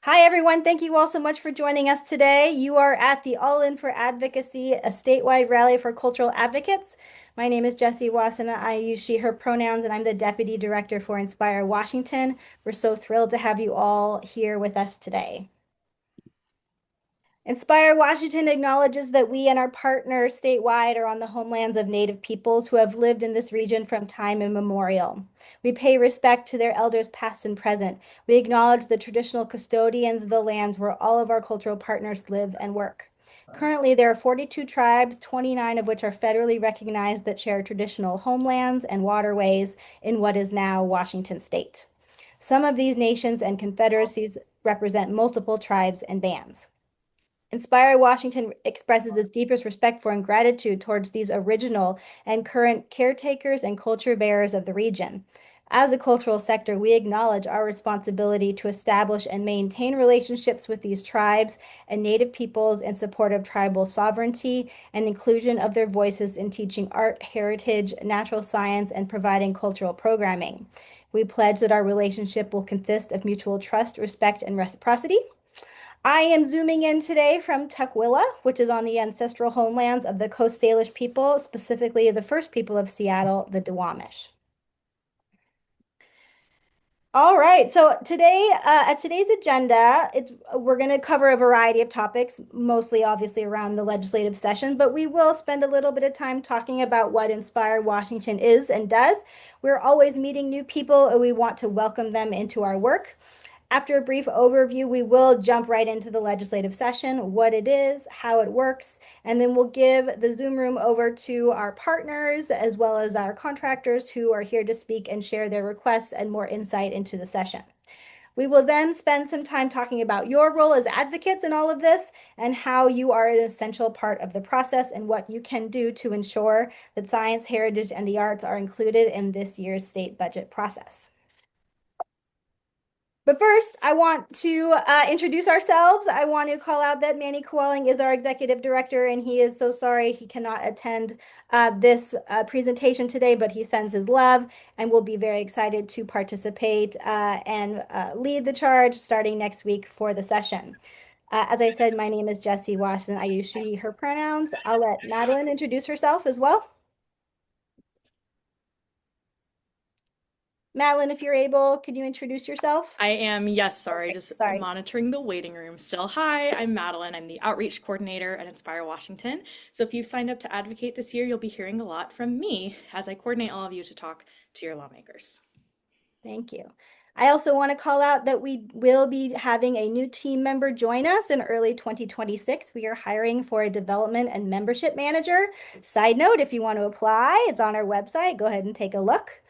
Hi, everyone. Thank you all so much for joining us today. You are at the All In for Advocacy, a statewide rally for cultural advocates. My name is Jessie Wasson. I use she, her pronouns, and I'm the Deputy Director for Inspire Washington. We're so thrilled to have you all here with us today. Inspire Washington acknowledges that we and our partners statewide are on the homelands of Native peoples who have lived in this region from time immemorial. We pay respect to their elders past and present. We acknowledge the traditional custodians of the lands where all of our cultural partners live and work. Currently, there are 42 tribes, 29 of which are federally recognized that share traditional homelands and waterways in what is now Washington state. Some of these nations and confederacies represent multiple tribes and bands. Inspire Washington expresses its deepest respect for and gratitude towards these original and current caretakers and culture bearers of the region. As a cultural sector, we acknowledge our responsibility to establish and maintain relationships with these tribes and Native peoples in support of tribal sovereignty and inclusion of their voices in teaching art, heritage, natural science, and providing cultural programming. We pledge that our relationship will consist of mutual trust, respect, and reciprocity. I am zooming in today from Tukwila, which is on the ancestral homelands of the Coast Salish people, specifically the first people of Seattle, the Duwamish. All right, so today, at today's agenda, we're going to cover a variety of topics, mostly obviously around the legislative session, but we will spend a little bit of time talking about what Inspire Washington is and does. We're always meeting new people, and we want to welcome them into our work. After a brief overview, we will jump right into the legislative session, what it is, how it works, and then we'll give the Zoom room over to our partners as well as our contractors who are here to speak and share their requests and more insight into the session. We will then spend some time talking about your role as advocates in all of this and how you are an essential part of the process and what you can do to ensure that science, heritage, and the arts are included in this year's state budget process. But first, I want to introduce ourselves. I want to call out that Manny Kowalling is our executive director, and he is so sorry he cannot attend this presentation today, but he sends his love and will be very excited to participate and lead the charge starting next week for the session. As I said, my name is Jessie Washington. I use she, her pronouns. I'll let Madeline introduce herself as well. Madeline, if you're able, could you introduce yourself? I am, yes, sorry, Okay, just sorry. monitoring the waiting room still. Hi, I'm Madeline. I'm the outreach coordinator at Inspire Washington. So if you've signed up to advocate this year, you'll be hearing a lot from me as I coordinate all of you to talk to your lawmakers. Thank you. I also want to call out that we will be having a new team member join us in early 2026. We are hiring for a development and membership manager. Side note, if you want to apply, it's on our website. Go ahead and take a look.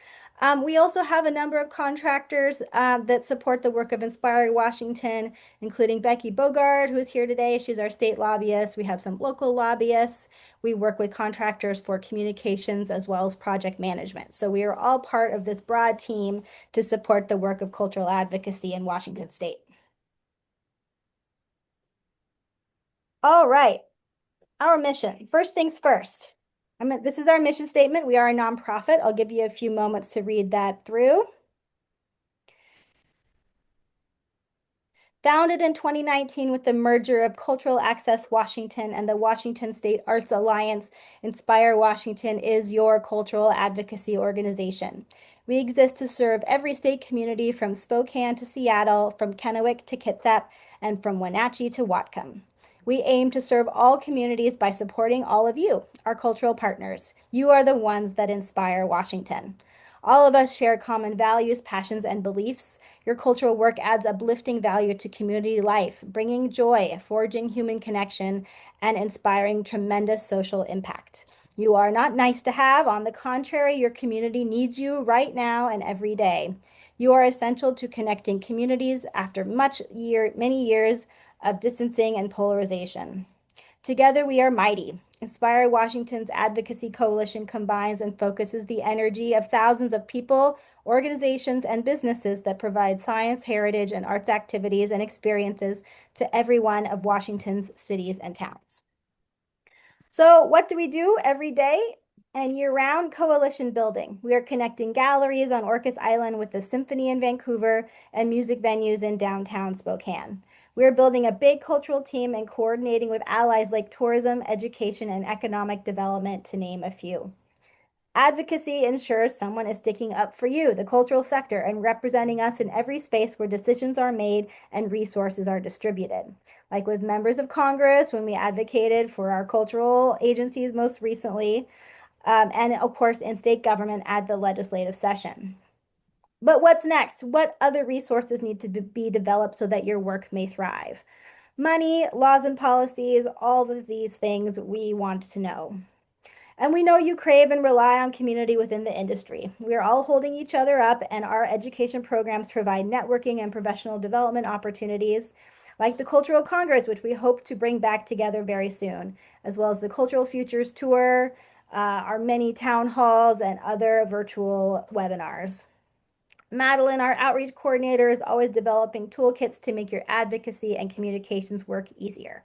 We also have a number of contractors that support the work of Inspire Washington, including Becky Bogard, who is here today. She's our state lobbyist. We have some local lobbyists. We work with contractors for communications as well as project management. So we are all part of this broad team to support the work of cultural advocacy in Washington state. All right, our mission. First things first. This is our mission statement. We are a nonprofit. I'll give you a few moments to read that through. Founded in 2019 with the merger of Cultural Access Washington and the Washington State Arts Alliance, Inspire Washington is your cultural advocacy organization. We exist to serve every state community from Spokane to Seattle, from Kennewick to Kitsap, and from Wenatchee to Whatcom. We aim to serve all communities by supporting all of you, our cultural partners. You are the ones that inspire Washington. All of us share common values, passions, and beliefs. Your cultural work adds uplifting value to community life, bringing joy, forging human connection, and inspiring tremendous social impact. You are not nice to have. On the contrary, your community needs you right now and every day. You are essential to connecting communities after many years of distancing and polarization. Together we are mighty. Inspire Washington's advocacy coalition combines and focuses the energy of thousands of people, organizations, and businesses that provide science, heritage, and arts activities and experiences to every one of Washington's cities and towns. So what do we do every day? And year-round coalition building. We are connecting galleries on Orcas Island with the Symphony in Vancouver and music venues in downtown Spokane. We are building a big cultural team and coordinating with allies like tourism, education, and economic development, to name a few. Advocacy ensures someone is sticking up for you, the cultural sector, and representing us in every space where decisions are made and resources are distributed. Like with members of Congress, when we advocated for our cultural agencies most recently, and of course in state government at the legislative session. But what's next? What other resources need to be developed so that your work may thrive? Money, laws and policies, all of these things we want to know. And we know you crave and rely on community within the industry. We are all holding each other up, and our education programs provide networking and professional development opportunities, like the Cultural Congress, which we hope to bring back together very soon, as well as the Cultural Futures Tour, our many town halls, and other virtual webinars. Madeline, our outreach coordinator, is always developing toolkits to make your advocacy and communications work easier.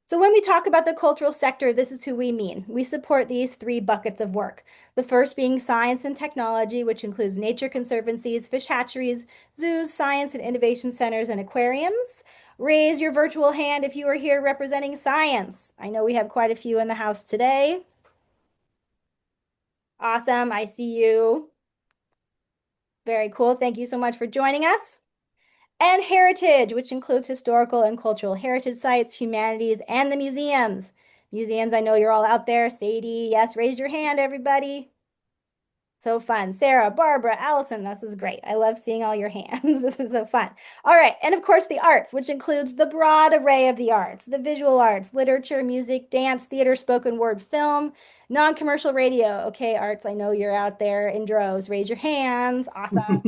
So when we talk about the cultural sector, this is who we mean. We support these three buckets of work. The first being science and technology, which includes nature conservancies, fish hatcheries, zoos, science and innovation centers, and aquariums. Raise your virtual hand if you are here representing science. I know we have quite a few in the house today. Awesome, I see you. Very cool. Thank you so much for joining us. And heritage, which includes historical and cultural heritage sites, humanities, and the museums. Museums, I know you're all out there. Sadie, yes, raise your hand, everybody. So fun. Sarah, Barbara, Allison, this is great. I love seeing all your hands. This is so fun. All right. And of course, the arts, which includes the broad array of the arts, the visual arts, literature, music, dance, theater, spoken word, film, non-commercial radio. Okay, arts, I know you're out there in droves. Raise your hands. Awesome.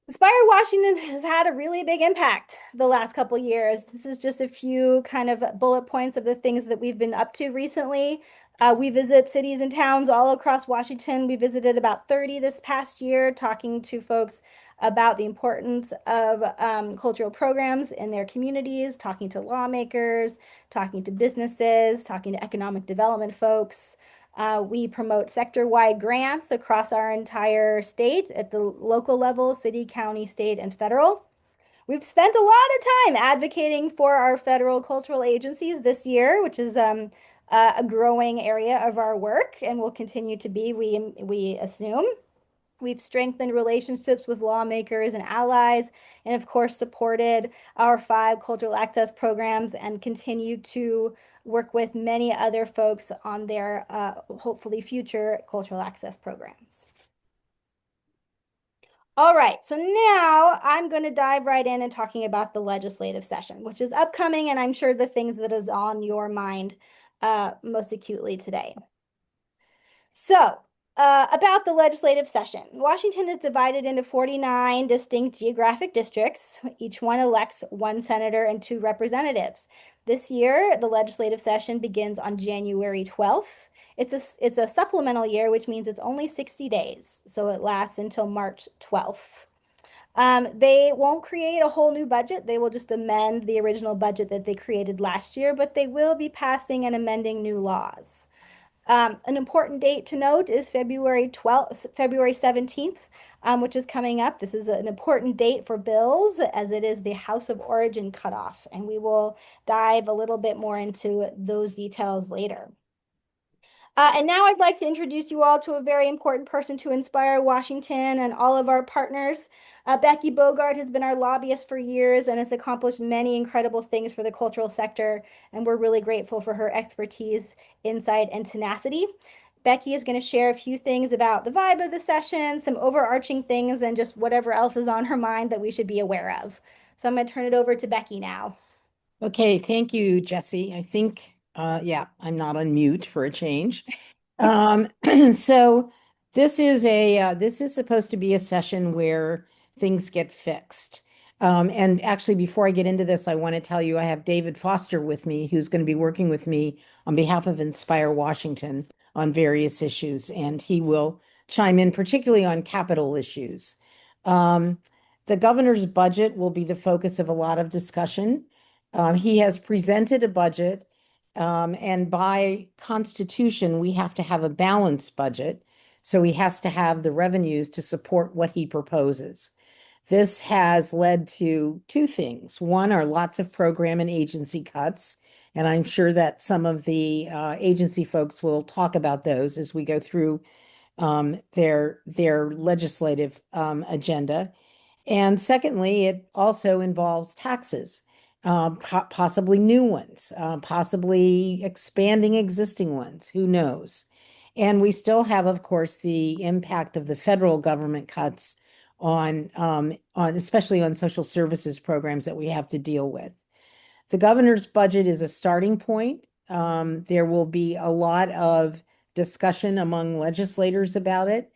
Inspire Washington has had a really big impact the last couple years. This is just a few kind of bullet points of the things that we've been up to recently. We visit cities and towns all across Washington. We visited about 30 this past year, talking to folks about the importance of cultural programs in their communities, talking to lawmakers, talking to businesses, talking to economic development folks. We promote sector-wide grants across our entire state at the local level, city, county, state, and federal. We've spent a lot of time advocating for our federal cultural agencies this year, which is a growing area of our work and will continue to be, we assume. We've strengthened relationships with lawmakers and allies, and of course, supported our 5 cultural access programs and continue to work with many other folks on their hopefully future cultural access programs. All right, so now I'm going to dive right in and talking about the legislative session, which is upcoming, and I'm sure the things that is on your mind most acutely today. So, about the legislative session. Washington is divided into 49 distinct geographic districts. Each one elects 1 senator and 2 representatives. This year, the legislative session begins on January 12th. It's a supplemental year, which means it's only 60 days. So it lasts until March 12th. They won't create a whole new budget. They will just amend the original budget that they created last year, but they will be passing and amending new laws. An important date to note is February 17th, which is coming up. This is an important date for bills as it is the House of Origin cutoff, and we will dive a little bit more into those details later. And now I'd like to introduce you all to a very important person to inspire Washington and all of our partners. Becky Bogart has been our lobbyist for years and has accomplished many incredible things for the cultural sector, and we're really grateful for her expertise, insight, and tenacity. Becky is going to share a few things about the vibe of the session, some overarching things, and just whatever else is on her mind that we should be aware of. So I'm going to turn it over to Becky now. Okay, thank you, Jesse. I think, yeah, I'm not on mute for a change. So this is supposed to be a session where things get fixed. And actually, before I get into this, I want to tell you I have David Foster with me, who's going to be working with me on behalf of Inspire Washington on various issues, and he will chime in particularly on capital issues. The governor's budget will be the focus of a lot of discussion. He has presented a budget, and by constitution, we have to have a balanced budget. So he has to have the revenues to support what he proposes. This has led to two things. One are lots of program and agency cuts, and I'm sure that some of the agency folks will talk about those as we go through their legislative agenda. And secondly, it also involves taxes, possibly new ones, possibly expanding existing ones. Who knows? And we still have, of course, the impact of the federal government cuts on especially on social services programs that we have to deal with. The governor's budget is a starting point. There will be a lot of discussion among legislators about it.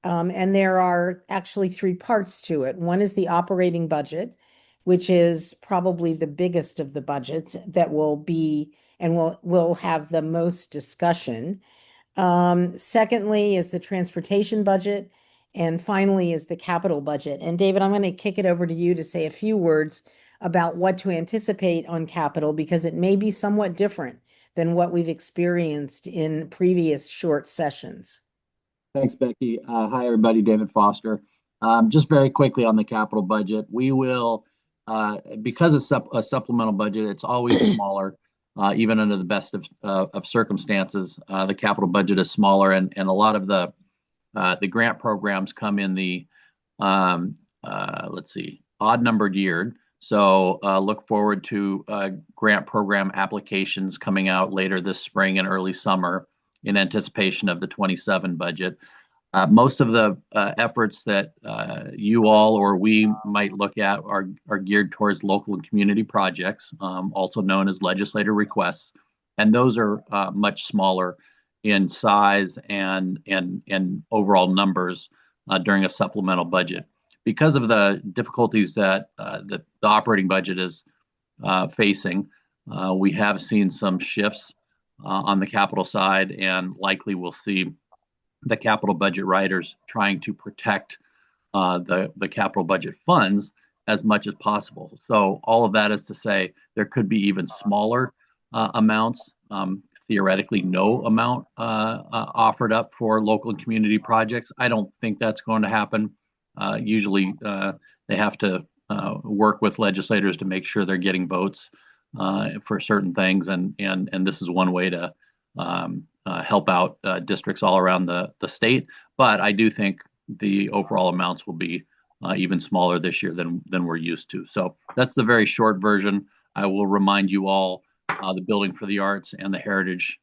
And there are actually three parts to it. One is the operating budget, which is probably the biggest of the budgets that will be and will have the most discussion. Secondly is the transportation budget. And finally is the capital budget. And David, I'm going to kick it over to you to say a few words about what to anticipate on capital because it may be somewhat different than what we've experienced in previous short sessions. Thanks, Becky. Hi, everybody. David Foster. Just very quickly on the capital budget, we will, because it's a supplemental budget, it's always smaller, even under the best of circumstances. The capital budget is smaller, and a lot of the grant programs come in the let's see, odd numbered year. So look forward to grant program applications coming out later this spring and early summer in anticipation of the 27 budget. Most of the efforts that you all or we might look at are geared towards local and community projects, also known as legislative requests, and those are much smaller in size and overall numbers during a supplemental budget. Because of the difficulties that the operating budget is facing, we have seen some shifts on the capital side, and likely we'll see the capital budget writers trying to protect the capital budget funds as much as possible. So all of that is to say there could be even smaller amounts, theoretically no amount offered up for local and community projects. I don't think that's going to happen. Usually they have to work with legislators to make sure they're getting votes for certain things, and this is one way to help out districts all around the state. But I do think the overall amounts will be even smaller this year than we're used to. So that's the very short version. I will remind you all the Building for the Arts and the Heritage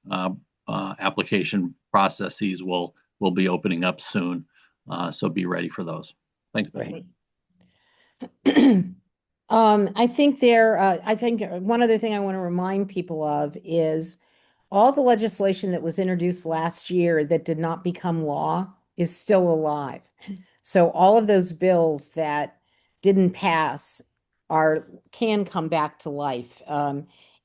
application processes will be opening up soon. So be ready for those. Thanks, Becky. Right. I think one other thing I want to remind people of is all the legislation that was introduced last year that did not become law is still alive. So all of those bills that didn't pass can come back to life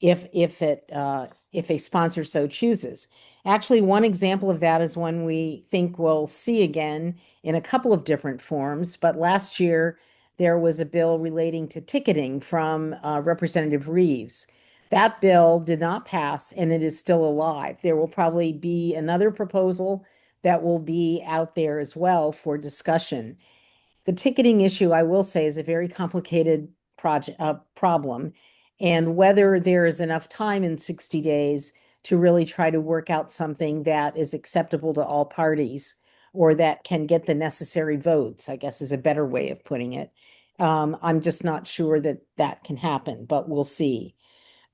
if a sponsor so chooses. Actually, one example of that is one we think we'll see again in a couple of different forms. But last year there was a bill relating to ticketing from Representative Reeves. That bill did not pass, and it is still alive. There will probably be another proposal that will be out there as well for discussion. The ticketing issue, I will say, is a very complicated problem, and whether there is enough time in 60 days to really try to work out something that is acceptable to all parties or that can get the necessary votes, I guess is a better way of putting it. I'm just not sure that that can happen, but we'll see.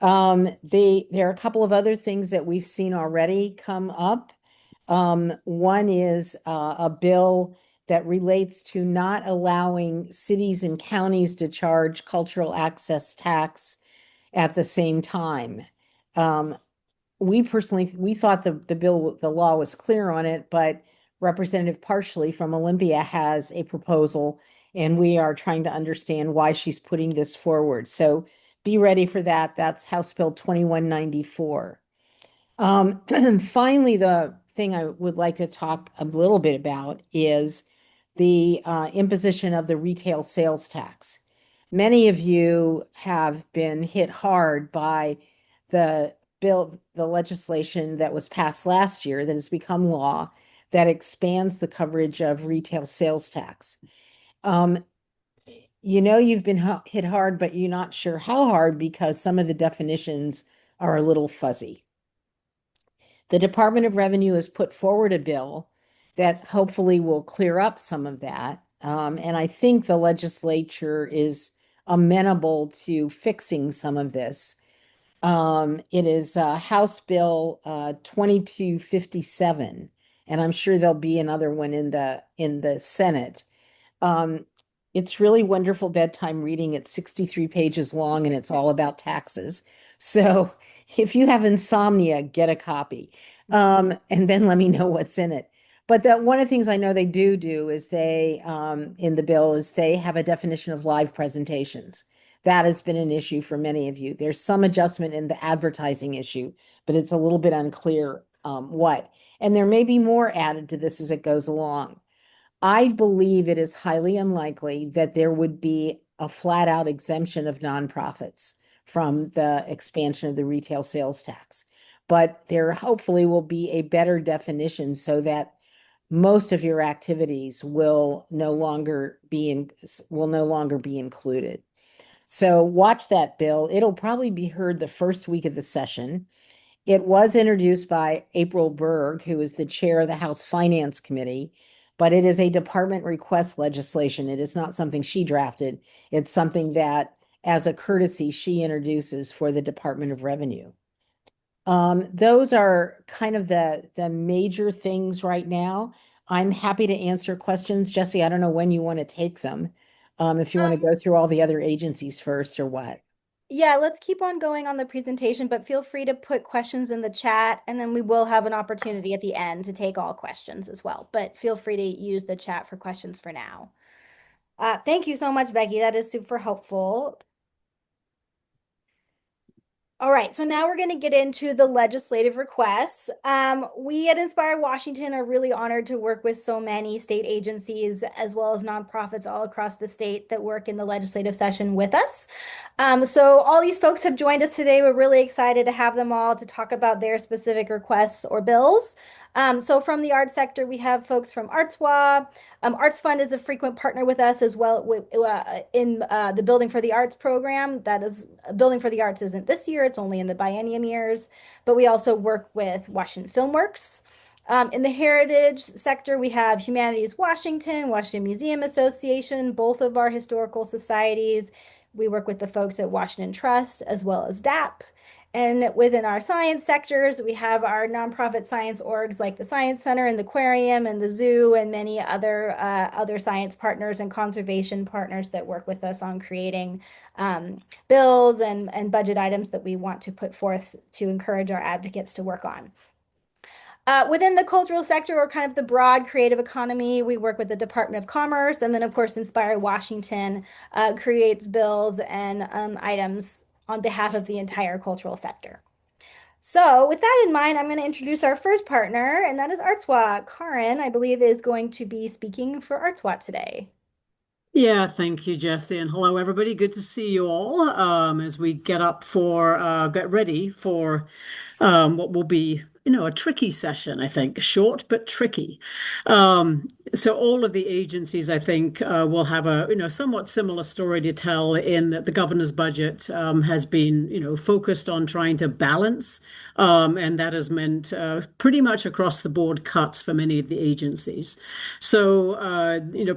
There are a couple of other things that we've seen already come up. One is a bill that relates to not allowing cities and counties to charge cultural access tax at the same time. We thought the law was clear on it, but Representative Partially from Olympia has a proposal, and we are trying to understand why she's putting this forward. So be ready for that. That's House Bill 2194. Finally, the thing I would like to talk a little bit about is the imposition of the retail sales tax. Many of you have been hit hard by the legislation that was passed last year that has become law that expands the coverage of retail sales tax. Um, you've been hit hard, but you're not sure how hard because some of the definitions are a little fuzzy. The Department of Revenue has put forward a bill that hopefully will clear up some of that. And I think the legislature is amenable to fixing some of this. It is House Bill 2257, and I'm sure there'll be another one in the Senate. Um, it's really wonderful bedtime reading. It's 63 pages long and it's all about taxes. So if you have insomnia, get a copy. And then let me know what's in it. But that one of the things I know they do is in the bill is they have a definition of live presentations. That has been an issue for many of you. There's some adjustment in the advertising issue, but it's a little bit unclear what. And there may be more added to this as it goes along. I believe it is highly unlikely that there would be a flat out exemption of nonprofits from the expansion of the retail sales tax. But there hopefully will be a better definition so that most of your activities will no longer be included. So watch that bill. It'll probably be heard the first week of the session. It was introduced by April Berg, who is the chair of the House Finance Committee, but it is a department request legislation. It is not something she drafted. It's something that, as a courtesy, she introduces for the Department of Revenue. Those are kind of the major things right now. I'm happy to answer questions. Jesse, I don't know when you want to take them. If you want to go through all the other agencies first or what. Yeah, let's keep on going on the presentation, but feel free to put questions in the chat, and then we will have an opportunity at the end to take all questions as well. But feel free to use the chat for questions for now. Thank you so much, Becky. That is super helpful. All right, so now we're going to get into the legislative requests. We at Inspire Washington are really honored to work with so many state agencies as well as nonprofits all across the state that work in the legislative session with us. So all these folks have joined us today. We're really excited to have them all to talk about their specific requests or bills. So from the arts sector, we have folks from ArtsWA. Arts Fund is a frequent partner with us as well in the Building for the Arts program. That is, Building for the Arts isn't this year, it's only in the biennium years, but we also work with Washington Filmworks. In the heritage sector, we have Humanities Washington, Washington Museum Association, both of our historical societies. We work with the folks at Washington Trust as well as DAP. And within our science sectors, we have our nonprofit science orgs like the Science Center and the Aquarium and the Zoo and many other science partners and conservation partners that work with us on creating bills and budget items that we want to put forth to encourage our advocates to work on. Within the cultural sector or kind of the broad creative economy, we work with the Department of Commerce, and then of course Inspire Washington creates bills and items on behalf of the entire cultural sector. So with that in mind, I'm going to introduce our first partner, and that is ArtsWA. Karin, I believe, is going to be speaking for ArtsWA today. Yeah, thank you, Jesse, and hello, everybody. Good to see you all as we get ready for what will be, a tricky session, I think, short but tricky. So all of the agencies, I think, will have a, somewhat similar story to tell in that the governor's budget has been, focused on trying to balance, and that has meant pretty much across the board cuts for many of the agencies. So,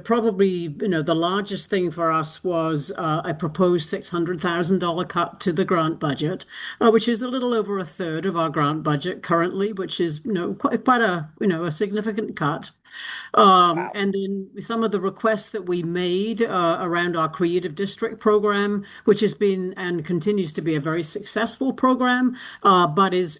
probably, the largest thing for us was a proposed $600,000 cut to the grant budget, which is a little over a third of our grant budget currently, which is, quite a significant cut. Wow. And then some of the requests that we made around our Creative District program, which has been and continues to be a very successful program, but is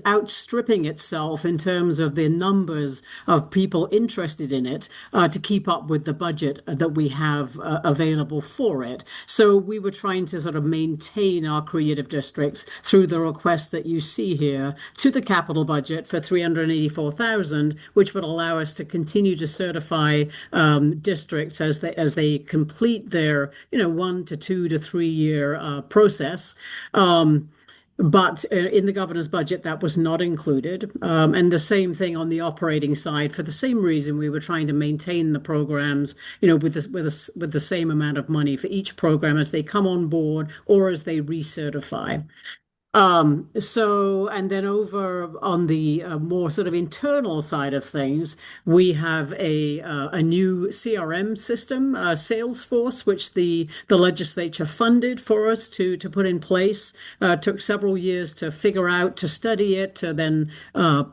outstripping itself in terms of the numbers of people interested in it to keep up with the budget that we have available for it. So we were trying to sort of maintain our creative districts through the request that you see here to the capital budget for $384,000, which would allow us to continue continue to certify districts as they complete their 1 to 2 to 3 year process. But in the governor's budget, that was not included. And the same thing on the operating side. For the same reason, we were trying to maintain the programs, with the same amount of money for each program as they come on board or as they recertify. And then over on the more sort of internal side of things, we have a new CRM system, Salesforce, which the legislature funded for us to put in place. Took several years to figure out, to study it, to then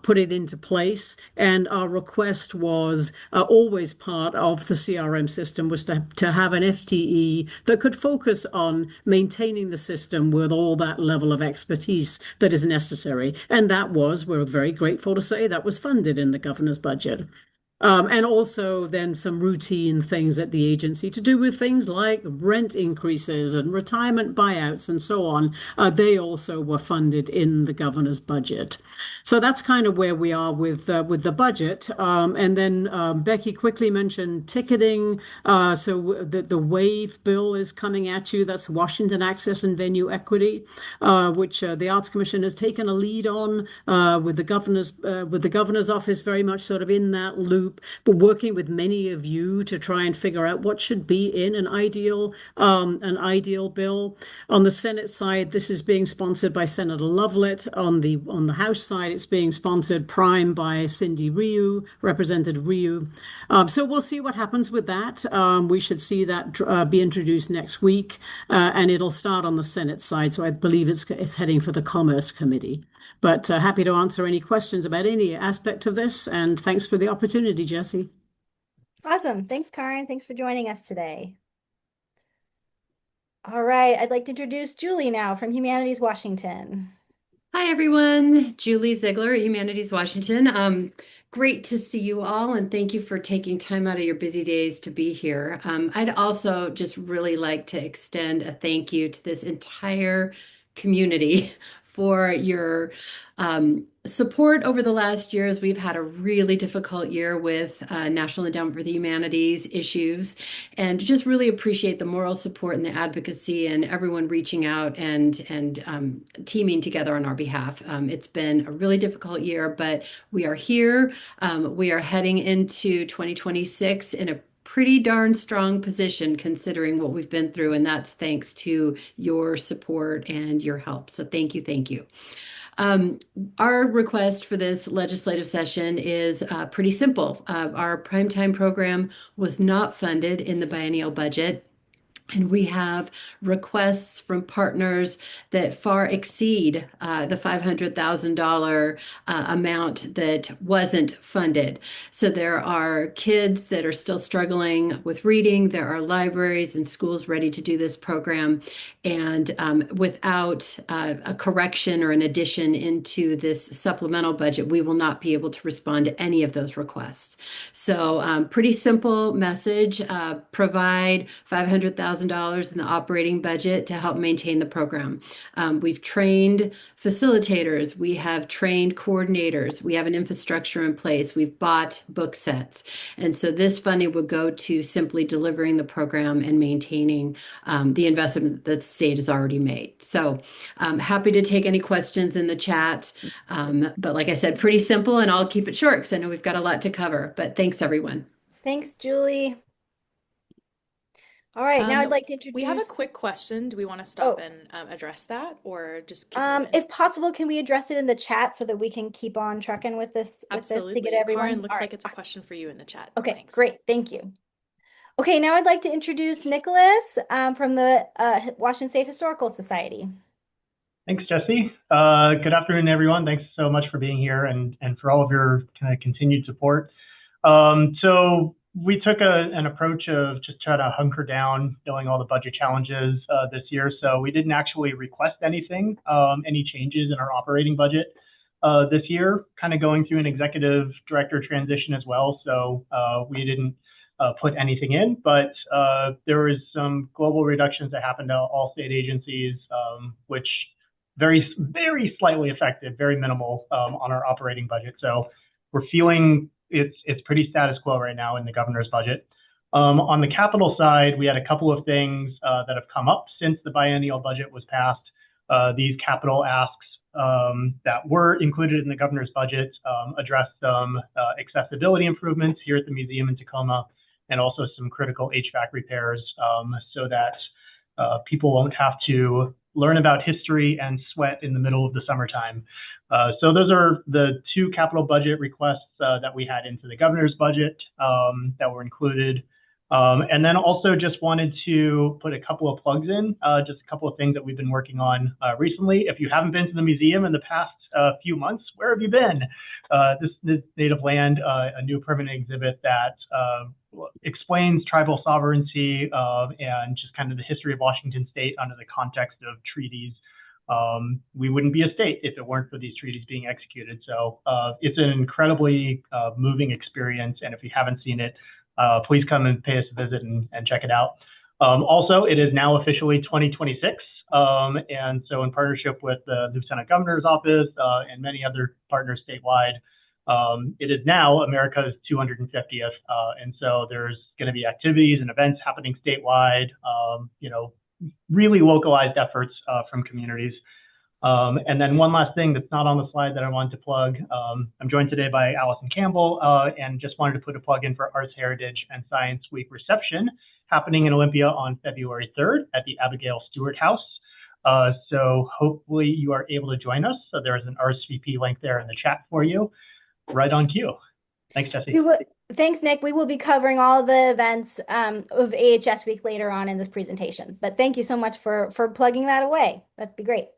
put it into place. And our request was always part of the CRM system was to have an FTE that could focus on maintaining the system with all that level of expertise that is necessary. And we're very grateful to say, that was funded in the governor's budget. And also then some routine things at the agency to do with things like rent increases and retirement buyouts and so on. They also were funded in the governor's budget. So that's kind of where we are with the budget. And then Becky quickly mentioned ticketing. So the WAVE bill is coming at you. That's Washington Access and Venue Equity, which the Arts Commission has taken a lead on with the governor's office very much sort of in that loop, but working with many of you to try and figure out what should be in an ideal bill. On the Senate side, this is being sponsored by Senator Lovelet. On the House side, it's being sponsored prime by Cindy Ryu, Representative Ryu. So we'll see what happens with that. We should see that be introduced next week, and it'll start on the Senate side. So I believe it's heading for the Commerce Committee. But happy to answer any questions about any aspect of this. And thanks for the opportunity, Jesse. Awesome. Thanks, Karen. Thanks for joining us today. All right. I'd like to introduce Julie now from Humanities Washington. Hi, everyone. Julie Ziegler, Humanities Washington. Great to see you all, and thank you for taking time out of your busy days to be here. I'd also just really like to extend a thank you to this entire community for your support over the last years. We've had a really difficult year with National Endowment for the Humanities issues, and just really appreciate the moral support and the advocacy and everyone reaching out and teaming together on our behalf. It's been a really difficult year, but we are here. We are heading into 2026 in a pretty darn strong position considering what we've been through, and that's thanks to your support and your help. So thank you, thank you. Our request for this legislative session is pretty simple. Our primetime program was not funded in the biennial budget. And we have requests from partners that far exceed the $500,000 amount that wasn't funded. So there are kids that are still struggling with reading. There are libraries and schools ready to do this program. And without a correction or an addition into this supplemental budget, we will not be able to respond to any of those requests. So pretty simple message, provide $500,000 in the operating budget to help maintain the program. We've trained facilitators. We have trained coordinators. We have an infrastructure in place. We've bought book sets. And so this funding would go to simply delivering the program and maintaining the investment that the state has already made. So I'm happy to take any questions in the chat. But like I said, pretty simple, and I'll keep it short because I know we've got a lot to cover. But thanks, everyone. Thanks, Julie. All right, now I'd like to introduce. We have a quick question. Do we want to stop and address that, or just keep moving? If possible, can we address it in the chat so that we can keep on trucking with this? Absolutely. To get everyone. Karen, looks like it's a question for you in the chat. Okay, Thanks. great. Thank you. Okay, now I'd like to introduce Nicholas from the Washington State Historical Society. Thanks, Jesse. Good afternoon, everyone. Thanks so much for being here and for all of your kind of continued support. So we took an approach of just try to hunker down, knowing all the budget challenges this year. So we didn't actually request anything, any changes in our operating budget this year, kind of going through an executive director transition as well. So we didn't put anything in, but there was some global reductions that happened to all state agencies, which very slightly affected, very minimal on our operating budget. So we're feeling it's pretty status quo right now in the governor's budget. On the capital side, we had a couple of things that have come up since the biennial budget was passed. These capital asks that were included in the governor's budget address some accessibility improvements here at the museum in Tacoma, and also some critical HVAC repairs so that people won't have to learn about history and sweat in the middle of the summertime. So those are the two capital budget requests that we had into the governor's budget that were included. And then also just wanted to put a couple of plugs in, just a couple of things that we've been working on recently. If you haven't been to the museum in the past few months, where have you been? This Native Land, a new permanent exhibit that explains tribal sovereignty and just kind of the history of Washington State under the context of treaties. We wouldn't be a state if it weren't for these treaties being executed. So it's an incredibly moving experience. And if you haven't seen it, please come and pay us a visit and check it out. Also, it is now officially 2026. And so in partnership with the Lieutenant Governor's Office and many other partners statewide, it is now America's 250th. And so there's going to be activities and events happening statewide, really localized efforts from communities. And then one last thing that's not on the slide that I wanted to plug. I'm joined today by Allison Campbell and just wanted to put a plug in for Arts, Heritage, and Science Week reception happening in Olympia on February 3rd at the Abigail Stewart House. So hopefully you are able to join us. So there's an RSVP link there in the chat for you. Right on cue. Thanks, Jesse. Thanks, Nick. We will be covering all the events of AHS Week later on in this presentation. But thank you so much for plugging that away. That'd be great.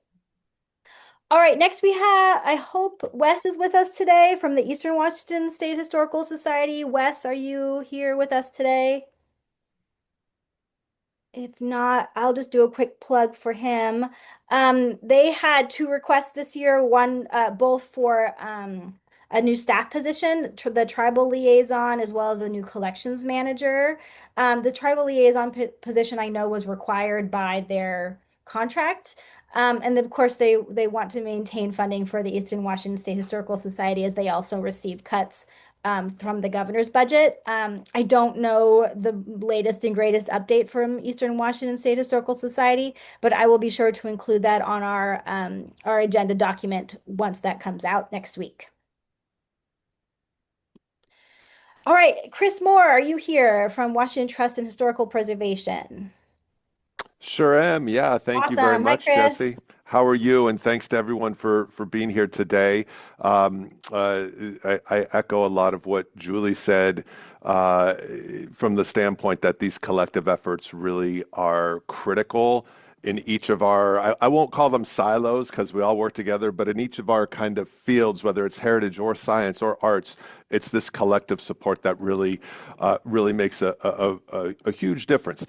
All right, next we have, I hope Wes is with us today from the Eastern Washington State Historical Society. Wes, are you here with us today? If not, I'll just do a quick plug for him. They had two requests this year, one both for a new staff position, the tribal liaison, as well as a new collections manager. The tribal liaison position I know was required by their contract. And of course, they want to maintain funding for the Eastern Washington State Historical Society as they also receive cuts from the governor's budget. I don't know the latest and greatest update from Eastern Washington State Historical Society, but I will be sure to include that on our agenda document once that comes out next week. All right, Chris Moore, are you here from Washington Trust and Historical Preservation? Sure am. Yeah, thank you very Awesome. Hi, much, Chris. Jesse. How are you? And thanks to everyone for being here today. I echo a lot of what Julie said from the standpoint that these collective efforts really are critical in each of our, I won't call them silos because we all work together, but in each of our kind of fields, whether it's heritage or science or arts, it's this collective support that really makes a huge difference.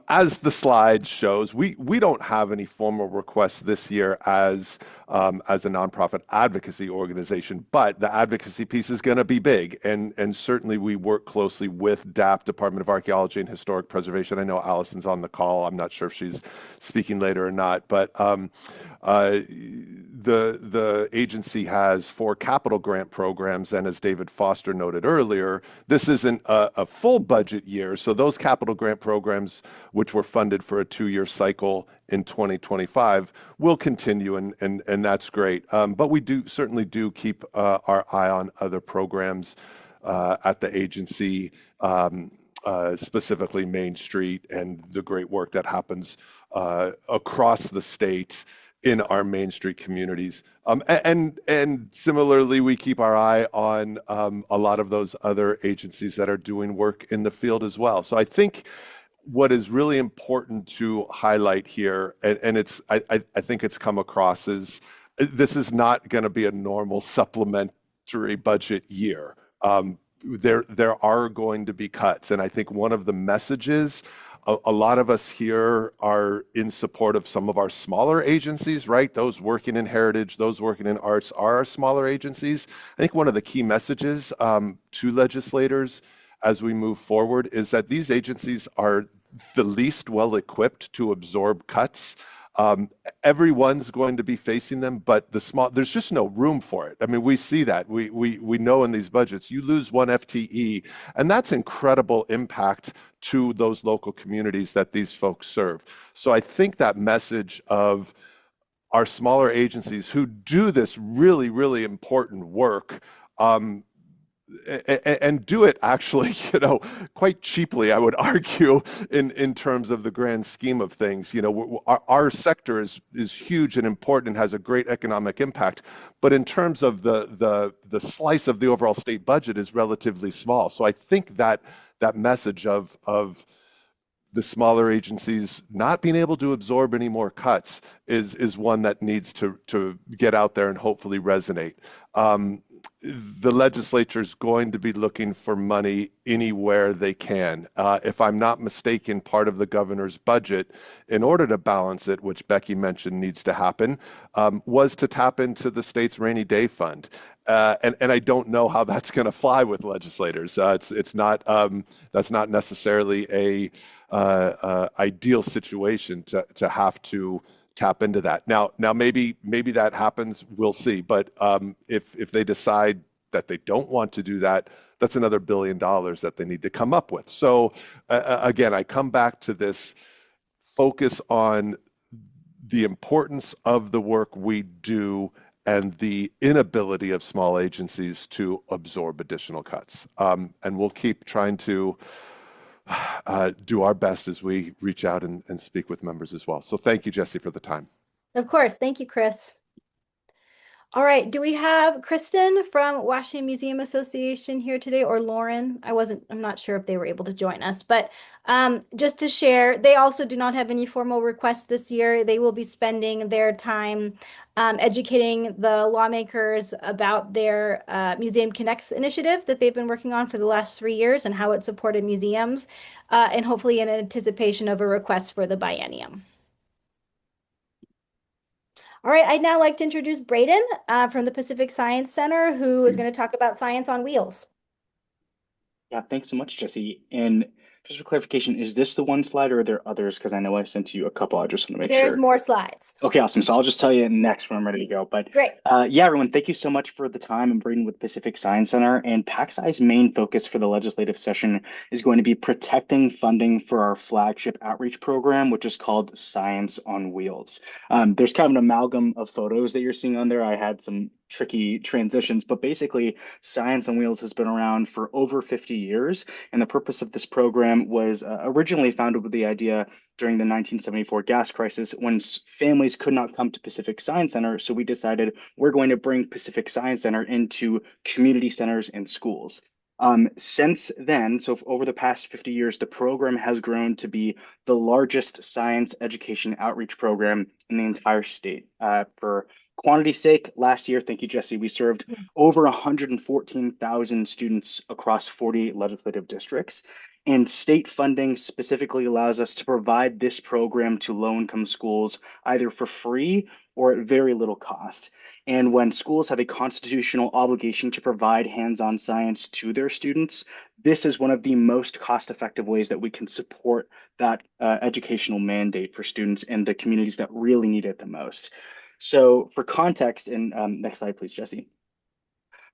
As the slide shows, we don't have any formal requests this year as a nonprofit advocacy organization, but the advocacy piece is going to be big, and certainly we work closely with DAP, Department of Archaeology and Historic Preservation. I know Allison's on the call. I'm not sure if she's speaking later or not, but the agency has 4 capital grant programs, and as David Foster noted earlier, this isn't a full budget year, so those capital grant programs, which were funded for a 2-year cycle in 2025, will continue, and that's great. But we certainly do keep our eye on other programs at the agency, specifically Main Street and the great work that happens across the state in our Main Street communities. And similarly, we keep our eye on a lot of those other agencies that are doing work in the field as well. So I think what is really important to highlight here, and I think it's come across, is this is not going to be a normal supplementary budget year. There are going to be cuts, and I think one of the messages, a lot of us here are in support of some of our smaller agencies, right? Those working in heritage, those working in arts are our smaller agencies. I think one of the key messages to legislators as we move forward is that these agencies are the least well equipped to absorb cuts. Um, Everyone's going to be facing them, but there's just no room for it. I mean, we see that. We know in these budgets, you lose one FTE, and that's incredible impact to those local communities that these folks serve. So I think that message of our smaller agencies who do this really, really important work, um, and do it actually, quite cheaply, I would argue, in terms of the grand scheme of things. Our sector is huge and important and has a great economic impact, but in terms of the slice of the overall state budget is relatively small. So I think that message of the smaller agencies not being able to absorb any more cuts is one that needs to get out there and hopefully resonate. The legislature is going to be looking for money anywhere they can. If I'm not mistaken, part of the governor's budget, in order to balance it, which Becky mentioned needs to happen, was to tap into the state's rainy day fund. And I don't know how that's going to fly with legislators. It's not that's not necessarily a ideal situation to have to tap into that. Now maybe that happens. We'll see. But if they decide that they don't want to do that, that's another $1 billion that they need to come up with. So again, I come back to this focus on the importance of the work we do and the inability of small agencies to absorb additional cuts. And we'll keep trying to do our best as we reach out and speak with members as well. So thank you, Jesse, for the time. Of course. Thank you, Chris. All right. Do we have Kristen from Washington Museum Association here today, or Lauren? I'm not sure if they were able to join us, but just to share, they also do not have any formal requests this year. They will be spending their time educating the lawmakers about their Museum Connects initiative that they've been working on for the last 3 years and how it supported museums, and hopefully in anticipation of a request for the biennium. All right, I'd now like to introduce Braden from the Pacific Science Center, who is going to talk about science on wheels. Yeah, thanks so much, Jesse. And just for clarification, is this the one slide or are there others? Because I know I sent you a couple. I just want to make There's sure. more slides. Okay, awesome. So I'll just tell you next when I'm ready to go. But Great. yeah, everyone, thank you so much for the time. I'm Braden with Pacific Science Center, and PacSci's main focus for the legislative session is going to be protecting funding for our flagship outreach program, which is called Science on Wheels. There's kind of an amalgam of photos that you're seeing on there. I had some tricky transitions, but basically Science on Wheels has been around for over 50 years. And the purpose of this program was originally founded with the idea during the 1974 gas crisis when families could not come to Pacific Science Center. So we decided we're going to bring Pacific Science Center into community centers and schools. Since then, so over the past 50 years, the program has grown to be the largest science education outreach program in the entire state. For quantity's sake, last year, thank you, Jesse, we served over 114,000 students across 48 legislative districts. And state funding specifically allows us to provide this program to low-income schools either for free or at very little cost. And when schools have a constitutional obligation to provide hands-on science to their students, this is one of the most cost-effective ways that we can support that educational mandate for students in the communities that really need it the most. So for context, and next slide, please, Jesse.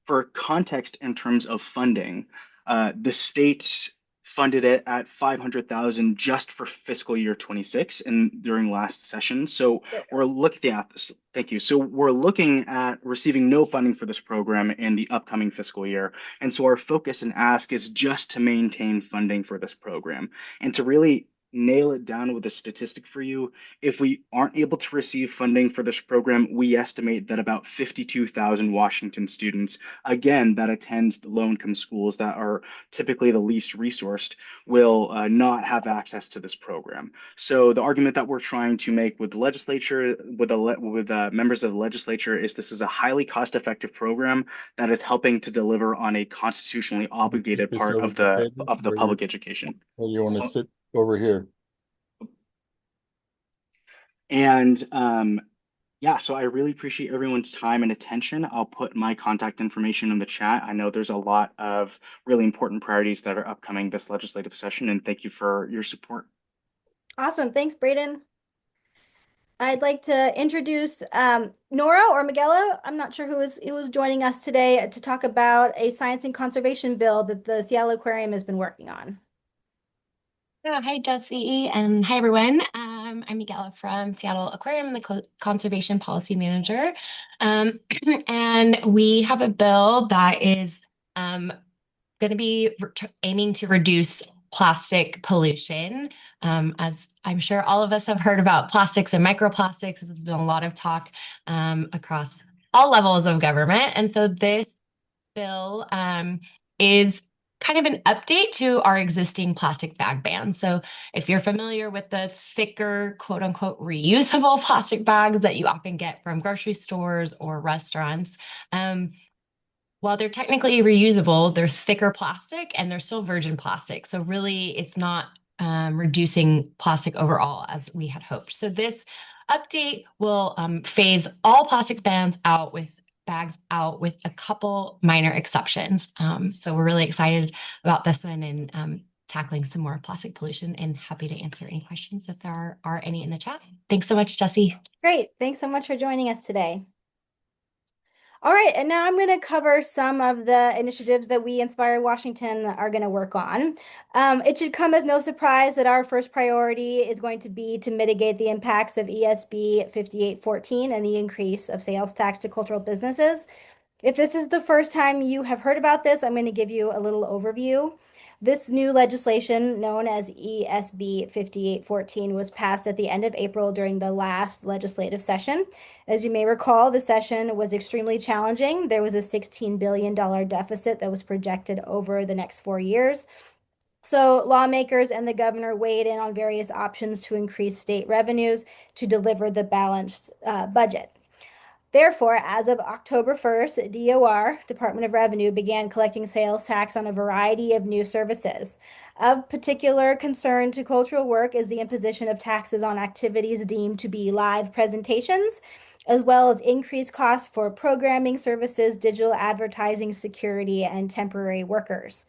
For context in terms of funding, the state funded it at 500,000 just for fiscal year 26 and during last session. So we're looking at this. Thank you. So we're looking at receiving no funding for this program in the upcoming fiscal year. And so our focus and ask is just to maintain funding for this program and to really nail it down with a statistic for you. If we aren't able to receive funding for this program, we estimate that about 52,000 Washington students, again, that attend low-income schools that are typically the least resourced, will not have access to this program. So the argument that we're trying to make with the legislature, with members of the legislature, is this is a highly cost-effective program that is helping to deliver on a constitutionally obligated part of the public education. Well, you want to sit over here. And yeah, so I really appreciate everyone's time and attention. I'll put my contact information in the chat. I know there's a lot of really important priorities that are upcoming this legislative session, and thank you for your support. Awesome. Thanks, Braden. I'd like to introduce Nora or Miguelo. I'm not sure who is joining us today to talk about a science and conservation bill that the Seattle Aquarium has been working on. Hi, Jesse, and hi, everyone. I'm Miguel from Seattle Aquarium, I'm the Conservation Policy Manager. And we have a bill that is going to be aiming to reduce plastic pollution. As I'm sure all of us have heard about plastics and microplastics, there's been a lot of talk across all levels of government. And so this bill is kind of an update to our existing plastic bag ban. So if you're familiar with the thicker, quote unquote, reusable plastic bags that you often get from grocery stores or restaurants, while they're technically reusable, they're thicker plastic and they're still virgin plastic. So really, it's not reducing plastic overall as we had hoped. So this update will phase all plastic bans out with bags out with a couple minor exceptions. So we're really excited about this one and tackling some more plastic pollution, and happy to answer any questions if there are any in the chat. Thanks so much, Jesse. Great. Thanks so much for joining us today. All right, and now I'm going to cover some of the initiatives that we Inspire Washington are going to work on. It should come as no surprise that our first priority is going to be to mitigate the impacts of ESB 5814 and the increase of sales tax to cultural businesses. If this is the first time you have heard about this, I'm going to give you a little overview. This new legislation, known as ESB 5814, was passed at the end of April during the last legislative session. As you may recall, the session was extremely challenging. There was a $16 billion deficit that was projected over the next 4 years. So lawmakers and the governor weighed in on various options to increase state revenues to deliver the balanced budget. Therefore, as of October 1st, DOR, Department of Revenue, began collecting sales tax on a variety of new services. Of particular concern to cultural work is the imposition of taxes on activities deemed to be live presentations, as well as increased costs for programming services, digital advertising, security, and temporary workers.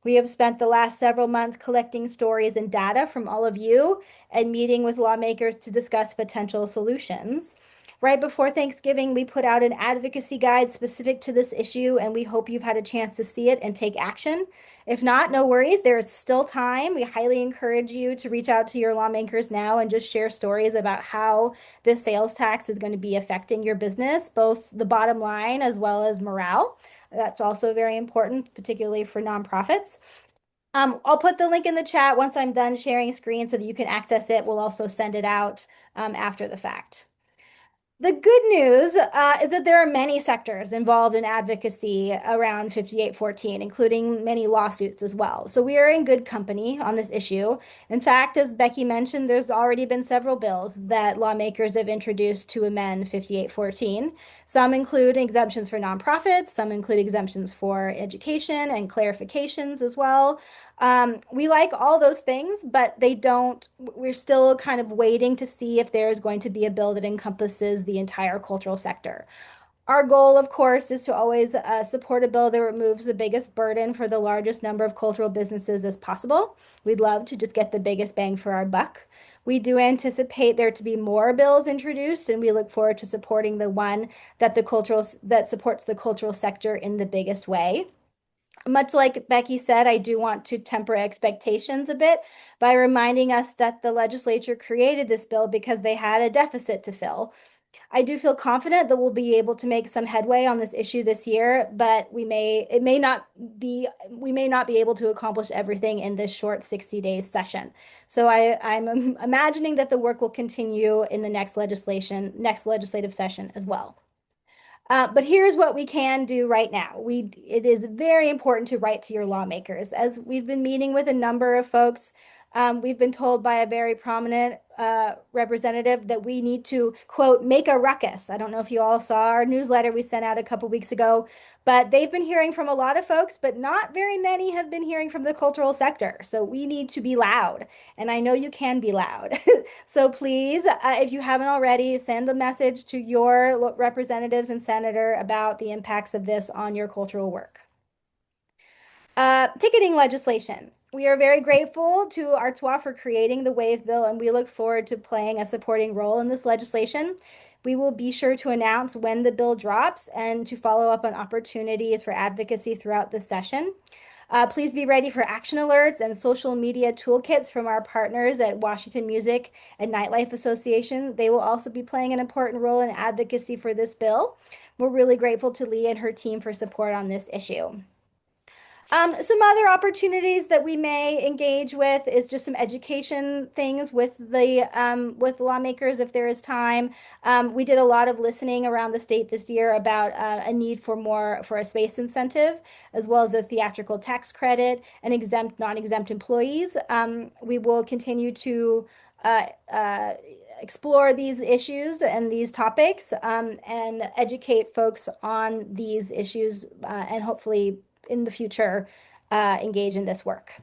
We have spent the last several months collecting stories and data from all of you and meeting with lawmakers to discuss potential solutions. Right before Thanksgiving, we put out an advocacy guide specific to this issue, and we hope you've had a chance to see it and take action. If not, no worries, there is still time. We highly encourage you to reach out to your lawmakers now and just share stories about how this sales tax is going to be affecting your business, both the bottom line as well as morale. That's also very important, particularly for nonprofits. I'll put the link in the chat once I'm done sharing screen so that you can access it. We'll also send it out after the fact. The good news is that there are many sectors involved in advocacy around 5814, including many lawsuits as well. So we are in good company on this issue. In fact, as Becky mentioned, there's already been several bills that lawmakers have introduced to amend 5814. Some include exemptions for nonprofits, some include exemptions for education and clarifications as well. We like all those things, but we're still kind of waiting to see if there's going to be a bill that encompasses the entire cultural sector. Our goal, of course, is to always support a bill that removes the biggest burden for the largest number of cultural businesses as possible. We'd love to just get the biggest bang for our buck. We do anticipate there to be more bills introduced, and we look forward to supporting the one that supports the cultural sector in the biggest way. Much like Becky said, I do want to temper expectations a bit by reminding us that the legislature created this bill because they had a deficit to fill. I do feel confident that we'll be able to make some headway on this issue this year, but we may not be able to accomplish everything in this short 60 days session. So I'm imagining that the work will continue in the next legislative session as well. But here's what we can do right now. It is very important to write to your lawmakers. As we've been meeting with a number of folks, we've been told by a very prominent representative that we need to, quote, make a ruckus. I don't know if you all saw our newsletter we sent out a couple weeks ago, but they've been hearing from a lot of folks, but not very many have been hearing from the cultural sector. So we need to be loud, and I know you can be loud. So please, if you haven't already, send a message to your representatives and senator about the impacts of this on your cultural work. Ticketing legislation. We are very grateful to Artois for creating the WAVE bill, and we look forward to playing a supporting role in this legislation. We will be sure to announce when the bill drops and to follow up on opportunities for advocacy throughout the session. Please be ready for action alerts and social media toolkits from our partners at Washington Music and Nightlife Association. They will also be playing an important role in advocacy for this bill. We're really grateful to Lee and her team for support on this issue. Some other opportunities that we may engage with is just some education things with lawmakers if there is time. We did a lot of listening around the state this year about a need for a space incentive, as well as a theatrical tax credit and exempt non-exempt employees. We will continue to uh, uh, explore these issues and these topics and educate folks on these issues and hopefully in the future engage in this work.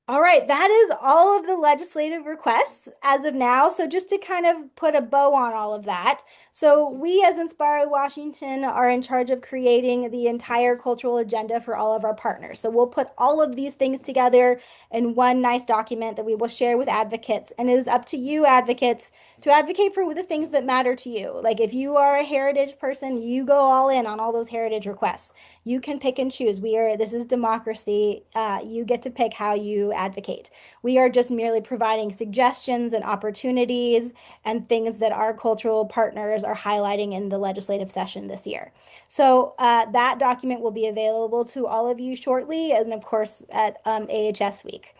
All right, that is all of the legislative requests as of now. So just to kind of put a bow on all of that. So we as Inspire Washington are in charge of creating the entire cultural agenda for all of our partners. So we'll put all of these things together in one nice document that we will share with advocates. And it is up to you advocates to advocate for the things that matter to you. Like if you are a heritage person, you go all in on all those heritage requests. You can pick and choose. This is democracy. You get to pick how you advocate. We are just merely providing suggestions and opportunities and things that our cultural partners are highlighting in the legislative session this year. So that document will be available to all of you shortly, and of course at AHS Week.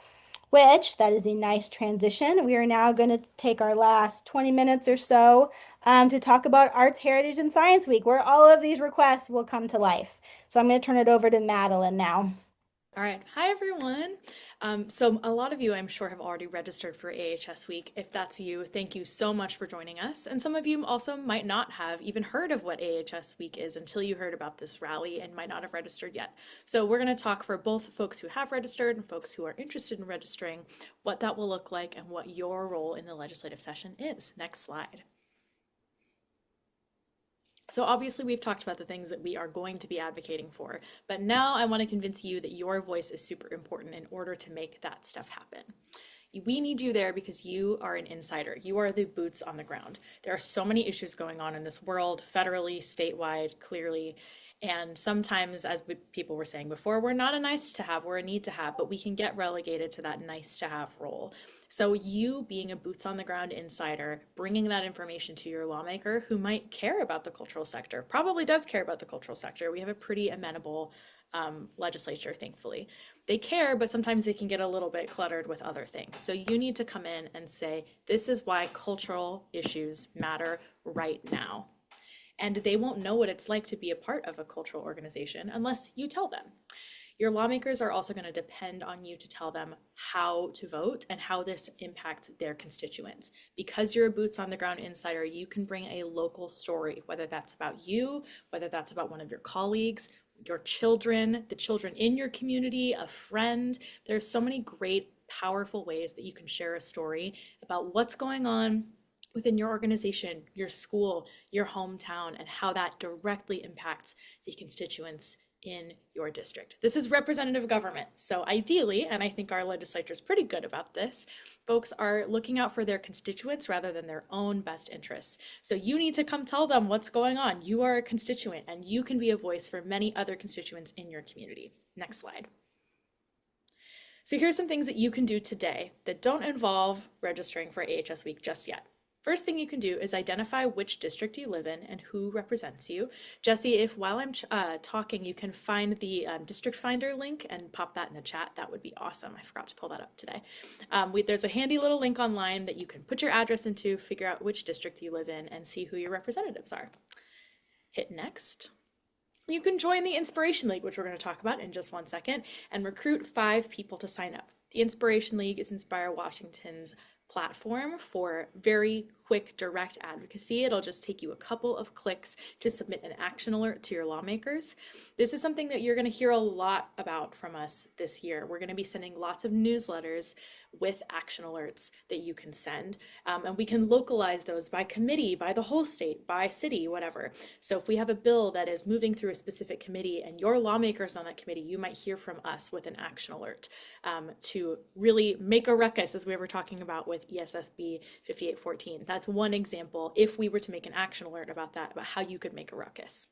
That is a nice transition. We are now going to take our last 20 minutes or so to talk about Arts, Heritage, and Science Week, where all of these requests will come to life. So I'm going to turn it over to Madeline now. All right. Hi, everyone. So a lot of you, I'm sure, have already registered for AHS Week. If that's you, thank you so much for joining us. And some of you also might not have even heard of what AHS Week is until you heard about this rally and might not have registered yet. So we're going to talk for both folks who have registered and folks who are interested in registering, what that will look like and what your role in the legislative session is. Next slide. So obviously we've talked about the things that we are going to be advocating for, but now I want to convince you that your voice is super important in order to make that stuff happen. We need you there because you are an insider. You are the boots on the ground. There are so many issues going on in this world, federally, statewide, clearly. And sometimes, as people were saying before, we're not a nice to have, we're a need to have, but we can get relegated to that nice to have role. So you being a boots on the ground insider, bringing that information to your lawmaker who might care about the cultural sector, probably does care about the cultural sector. We have a pretty amenable legislature, thankfully. They care, but sometimes they can get a little bit cluttered with other things. So you need to come in and say, this is why cultural issues matter right now. And they won't know what it's like to be a part of a cultural organization unless you tell them. Your lawmakers are also going to depend on you to tell them how to vote and how this impacts their constituents. Because you're a boots on the ground insider, you can bring a local story, whether that's about you, whether that's about one of your colleagues, your children, the children in your community, a friend. There's so many great, powerful ways that you can share a story about what's going on within your organization, your school, your hometown, and how that directly impacts the constituents in your district. This is representative government. So ideally, and I think our legislature is pretty good about this, folks are looking out for their constituents rather than their own best interests. So you need to come tell them what's going on. You are a constituent and you can be a voice for many other constituents in your community. Next slide. So here's some things that you can do today that don't involve registering for AHS Week just yet. First thing you can do is identify which district you live in and who represents you. Jesse, if while I'm talking, you can find the district finder link and pop that in the chat, that would be awesome. I forgot to pull that up today. There's a handy little link online that you can put your address into, figure out which district you live in, and see who your representatives are. Hit next. You can join the Inspiration League, which we're going to talk about in just one second, and recruit 5 people to sign up. The Inspiration League is Inspire Washington's platform for very quick, direct advocacy. It'll just take you a couple of clicks to submit an action alert to your lawmakers. This is something that you're going to hear a lot about from us this year. We're going to be sending lots of newsletters with action alerts that you can send. And we can localize those by committee, by the whole state, by city, whatever. So if we have a bill that is moving through a specific committee and your lawmakers on that committee, you might hear from us with an action alert to really make a ruckus, as we were talking about with ESSB 5814. That's one example, if we were to make an action alert about that, about how you could make a ruckus.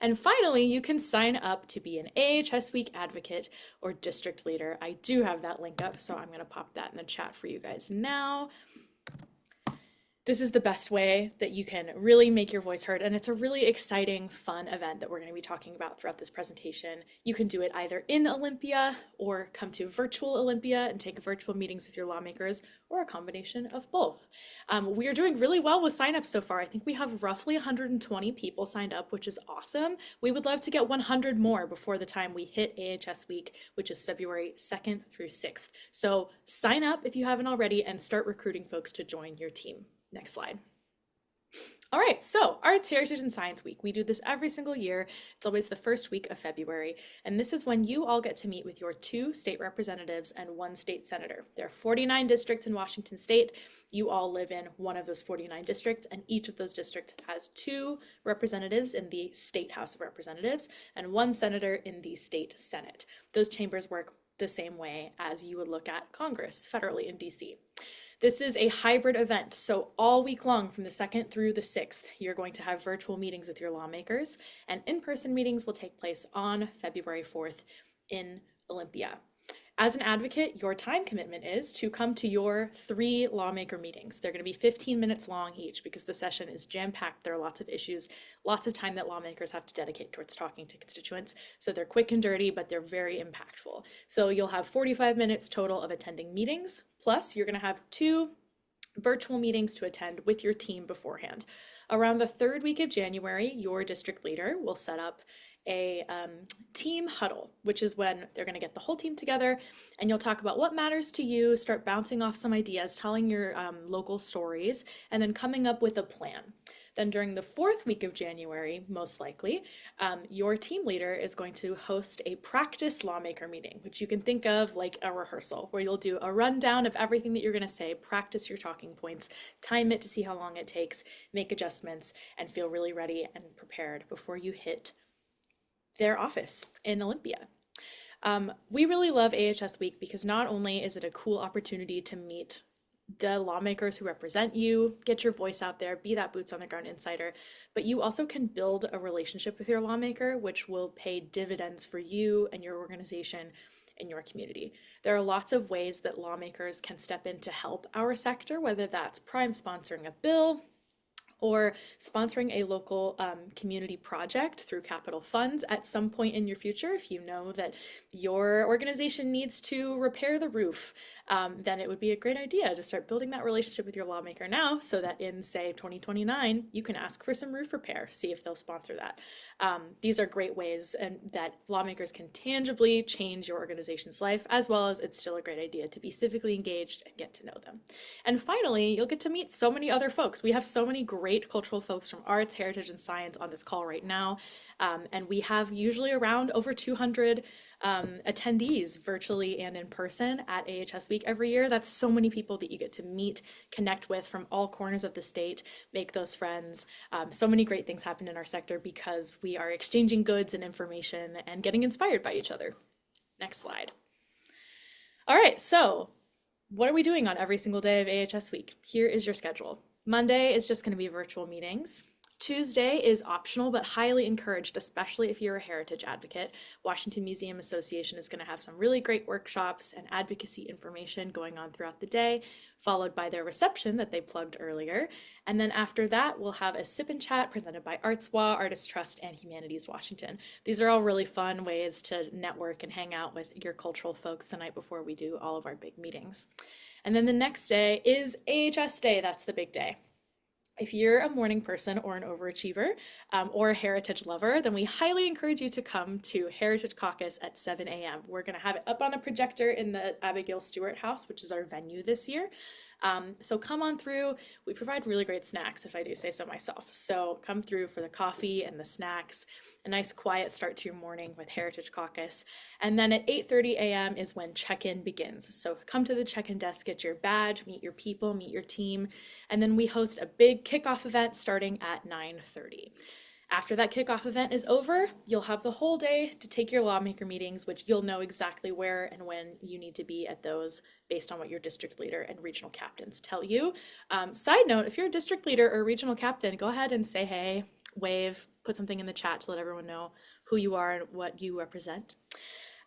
And finally, you can sign up to be an AHS Week advocate or district leader. I do have that link up, so I'm going to pop that in the chat for you guys now. This is the best way that you can really make your voice heard, and it's a really exciting, fun event that we're going to be talking about throughout this presentation. You can do it either in Olympia or come to virtual Olympia and take virtual meetings with your lawmakers, or a combination of both. We are doing really well with signups so far. I think we have roughly 120 people signed up, which is awesome. We would love to get 100 more before the time we hit AHS Week, which is February 2nd through 6th. So sign up if you haven't already and start recruiting folks to join your team. Next slide. All right, so Arts, Heritage, and Science Week. We do this every single year. It's always the first week of February, and this is when you all get to meet with your 2 state representatives and 1 state senator. There are 49 districts in Washington state. You all live in one of those 49 districts, and each of those districts has 2 representatives in the State House of Representatives and 1 senator in the State Senate. Those chambers work the same way as you would look at Congress federally in DC. This is a hybrid event, so all week long from the 2nd through the 6th, you're going to have virtual meetings with your lawmakers, and in-person meetings will take place on February 4th in Olympia. As an advocate, your time commitment is to come to your 3 lawmaker meetings. They're going to be 15 minutes long each because the session is jam-packed. There are lots of issues, lots of time that lawmakers have to dedicate towards talking to constituents. So they're quick and dirty, but they're very impactful. So you'll have 45 minutes total of attending meetings. Plus, you're going to have 2 virtual meetings to attend with your team beforehand. Around the 3rd week of January, your district leader will set up a team huddle, which is when they're going to get the whole team together and you'll talk about what matters to you, start bouncing off some ideas, telling your local stories, and then coming up with a plan. Then during the 4th week of January, most likely, your team leader is going to host a practice lawmaker meeting, which you can think of like a rehearsal, where you'll do a rundown of everything that you're going to say, practice your talking points, time it to see how long it takes, make adjustments, and feel really ready and prepared before you hit their office in Olympia. We really love AHS Week because not only is it a cool opportunity to meet the lawmakers who represent you, get your voice out there, be that boots on the ground insider, but you also can build a relationship with your lawmaker, which will pay dividends for you and your organization in your community. There are lots of ways that lawmakers can step in to help our sector, whether that's prime sponsoring a bill, or sponsoring a local community project through capital funds at some point in your future. If you know that your organization needs to repair the roof, then it would be a great idea to start building that relationship with your lawmaker now so that in, say, 2029, you can ask for some roof repair, see if they'll sponsor that. These are great ways and that lawmakers can tangibly change your organization's life, as well as it's still a great idea to be civically engaged and get to know them. And finally, you'll get to meet so many other folks. We have so many great cultural folks from arts, heritage, and science on this call right now. And we have usually around over 200 attendees virtually and in person at AHS Week every year. That's so many people that you get to meet, connect with from all corners of the state, make those friends. So many great things happen in our sector because we are exchanging goods and information and getting inspired by each other. Next slide. All right, so what are we doing on every single day of AHS Week? Here is your schedule. Monday is just going to be virtual meetings. Tuesday is optional but highly encouraged, especially if you're a heritage advocate. Washington Museum Association is going to have some really great workshops and advocacy information going on throughout the day, followed by their reception that they plugged earlier. And then after that, we'll have a sip and chat presented by ArtsWA, Artist Trust, and Humanities Washington. These are all really fun ways to network and hang out with your cultural folks the night before we do all of our big meetings. And then the next day is AHS Day. That's the big day. If you're a morning person or an overachiever or a heritage lover, then we highly encourage you to come to Heritage Caucus at 7 a.m. We're going to have it up on a projector in the Abigail Stewart House, which is our venue this year. So come on through. We provide really great snacks, if I do say so myself. So come through for the coffee and the snacks, a nice quiet start to your morning with Heritage Caucus. And then at 8:30 a.m. is when check-in begins. So come to the check-in desk, get your badge, meet your people, meet your team, and then we host a big kickoff event starting at 9:30. After that kickoff event is over, you'll have the whole day to take your lawmaker meetings, which you'll know exactly where and when you need to be at those based on what your district leader and regional captains tell you. Side note, if you're a district leader or a regional captain, go ahead and say hey, wave, put something in the chat to let everyone know who you are and what you represent.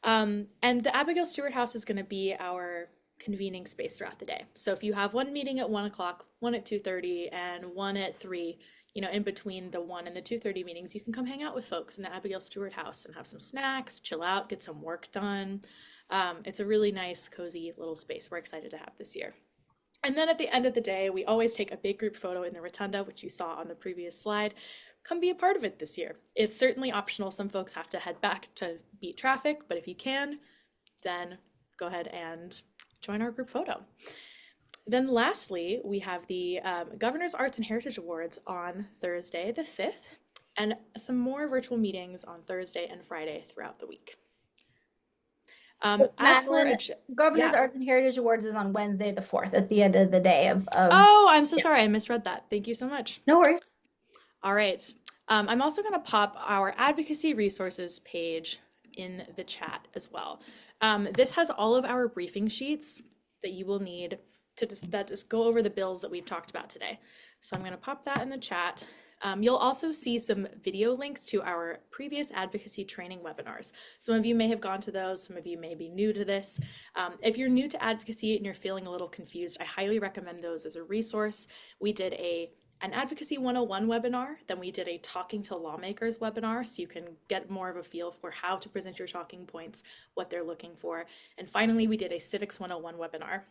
And the Abigail Stewart House is going to be our convening space throughout the day. So if you have one meeting at 1 o'clock, one at 2:30, and one at 3, in between the 1 and the 2:30 meetings, you can come hang out with folks in the Abigail Stewart House and have some snacks, chill out, get some work done. It's a really nice, cozy little space we're excited to have this year. And then at the end of the day, we always take a big group photo in the rotunda, which you saw on the previous slide. Come be a part of it this year. It's certainly optional. Some folks have to head back to beat traffic, but if you can, then go ahead and join our group photo. Then lastly, we have the Governor's Arts and Heritage Awards on Thursday the 5th, and some more virtual meetings on Thursday and Friday throughout the week. Governor's Arts and Heritage Awards is on Wednesday the 4th at the end of the day of Oh, I'm so sorry. I misread that. Thank you so much. No worries. All right. I'm also going to pop our advocacy resources page in the chat as well. This has all of our briefing sheets that you will need to just go over the bills that we've talked about today. So I'm going to pop that in the chat. You'll also see some video links to our previous advocacy training webinars. Some of you may have gone to those, some of you may be new to this. If you're new to advocacy and you're feeling a little confused, I highly recommend those as a resource. We did an Advocacy 101 webinar, then we did a Talking to Lawmakers webinar, so you can get more of a feel for how to present your talking points, what they're looking for. And finally, we did a Civics 101 webinar,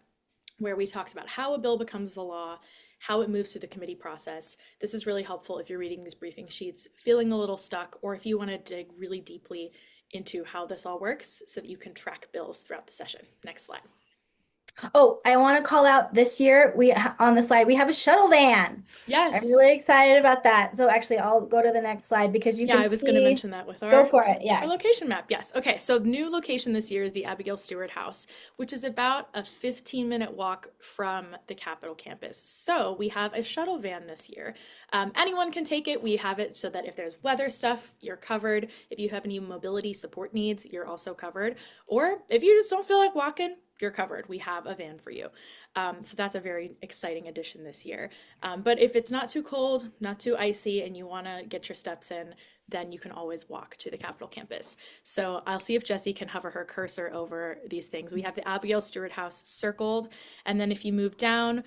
where we talked about how a bill becomes the law, how it moves through the committee process. This is really helpful if you're reading these briefing sheets, feeling a little stuck, or if you want to dig really deeply into how this all works so that you can track bills throughout the session. Next slide. Oh, I want to call out this year, on the slide, we have a shuttle van. Yes. I'm really excited about that. So actually, I'll go to the next slide because you can see. Yeah, I was going to mention that with Go for it, yeah. Our location map, yes. Okay, so new location this year is the Abigail Stewart House, which is about a 15-minute walk from the Capitol campus. So we have a shuttle van this year. Anyone can take it. We have it so that if there's weather stuff, you're covered. If you have any mobility support needs, you're also covered. Or if you just don't feel like walking, you're covered. We have a van for you. So that's a very exciting addition this year. But if it's not too cold, not too icy, and you want to get your steps in, then you can always walk to the Capitol campus. So I'll see if Jessie can hover her cursor over these things. We have the Abigail Stewart House circled. And then if you move down,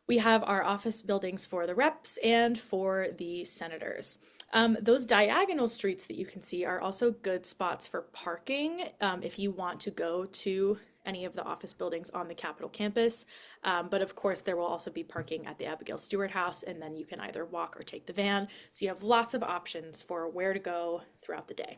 we have our office buildings for the reps and for the senators. Those diagonal streets that you can see are also good spots for parking if you want to go to any of the office buildings on the Capitol campus. But of course, there will also be parking at the Abigail Stewart House, and then you can either walk or take the van. So you have lots of options for where to go throughout the day.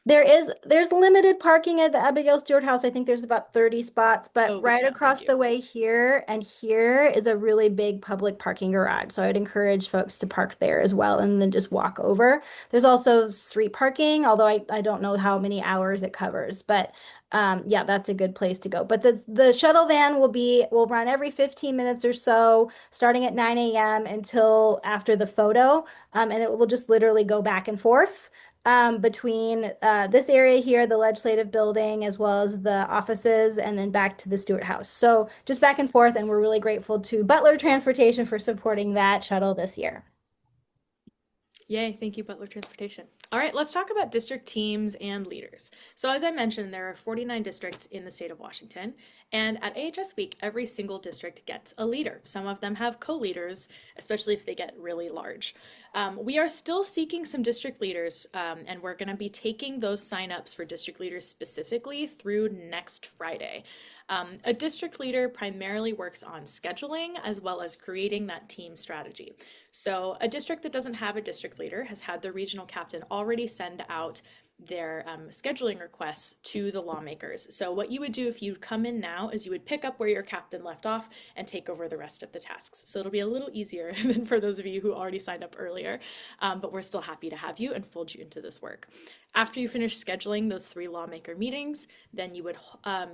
There's limited parking at the Abigail Stewart House. I think there's about 30 spots, but right across the way here and here is a really big public parking garage. So I would encourage folks to park there as well and then just walk over. There's also street parking, although I don't know how many hours it covers, but yeah, that's a good place to go. But the shuttle van will run every 15 minutes or so, starting at 9 a.m. until after the photo, and it will just literally go back and forth between this area here, the legislative building, as well as the offices, and then back to the Stewart House. So just back and forth, and we're really grateful to Butler Transportation for supporting that shuttle this year. Yay, thank you, Butler Transportation. All right, let's talk about district teams and leaders. So as I mentioned, there are 49 districts in the state of Washington, and at AHS Week, every single district gets a leader. Some of them have co-leaders, especially if they get really large. We are still seeking some district leaders, and we're going to be taking those signups for district leaders specifically through next Friday. A district leader primarily works on scheduling as well as creating that team strategy. So a district that doesn't have a district leader has had the regional captain already send out their scheduling requests to the lawmakers. So what you would do if you come in now is you would pick up where your captain left off and take over the rest of the tasks. So it'll be a little easier than for those of you who already signed up earlier, but we're still happy to have you and fold you into this work. After you finish scheduling those 3 lawmaker meetings, then you would